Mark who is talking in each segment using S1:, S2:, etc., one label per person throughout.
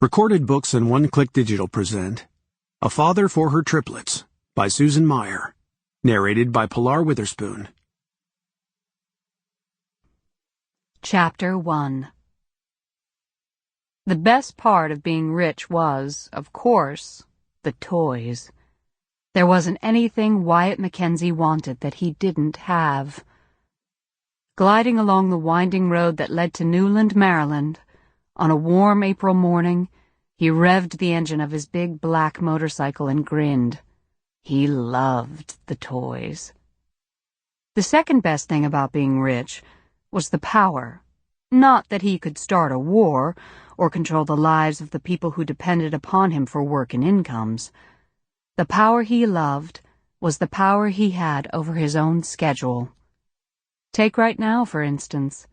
S1: Recorded Books and One-Click Digital present A Father for Her Triplets by Susan Meier. Narrated by Pilar Witherspoon.
S2: Chapter 1. The best part of being rich was, of course, the toys. There wasn't anything Wyatt McKenzie wanted that he didn't have. Gliding along the winding road that led to Newland, Maryland, on a warm April morning, he revved the engine of his big black motorcycle and grinned. He loved the toys. The second best thing about being rich was the power. Not that he could start a war or control the lives of the people who depended upon him for work and incomes. The power he loved was the power he had over his own schedule. Take right now, for instance.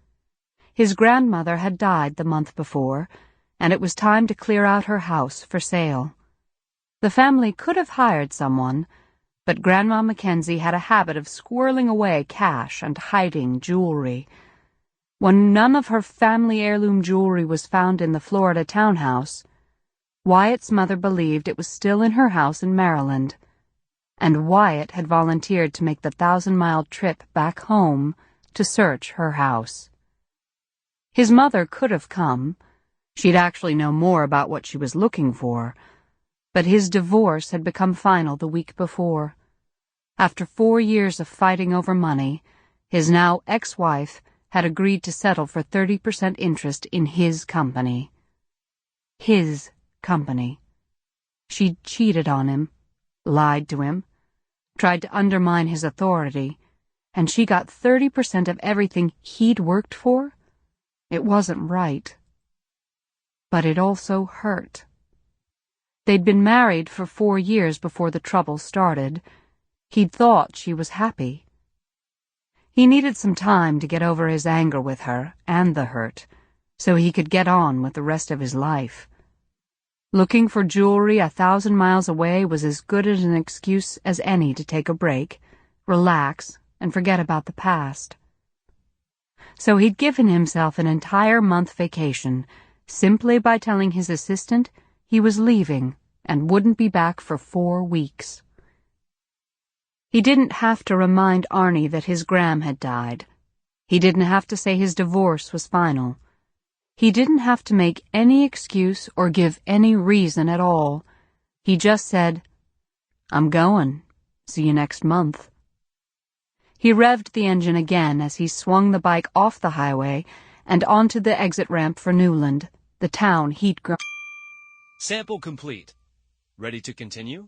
S2: His grandmother had died the month before, and it was time to clear out her house for sale. The family could have hired someone, but Grandma McKenzie had a habit of squirreling away cash and hiding jewelry. When none of her family heirloom jewelry was found in the Florida townhouse, Wyatt's mother believed it was still in her house in Maryland, and Wyatt had volunteered to make the 1,000-mile trip back home to search her house. His mother could have come. She'd actually know more about what she was looking for. But his divorce had become final the week before. After 4 years of fighting over money, his now ex-wife had agreed to settle for 30% interest in his company. His company. She'd cheated on him, lied to him, tried to undermine his authority, and she got 30% of everything he'd worked for? It wasn't right. But it also hurt. They'd been married for 4 years before the trouble started. He'd thought she was happy. He needed some time to get over his anger with her and the hurt, so he could get on with the rest of his life. Looking for jewelry 1,000 miles away was as good as an excuse as any to take a break, relax, and forget about the past. So he'd given himself an entire month vacation, simply by telling his assistant he was leaving and wouldn't be back for 4 weeks. He didn't have to remind Arnie that his Gram had died. He didn't have to say his divorce was final. He didn't have to make any excuse or give any reason at all. He just said, "I'm going. See you next month." He revved the engine again as he swung the bike off the highway and onto the exit ramp for Newland, the town he'd grown.
S3: Sample complete. Ready to continue?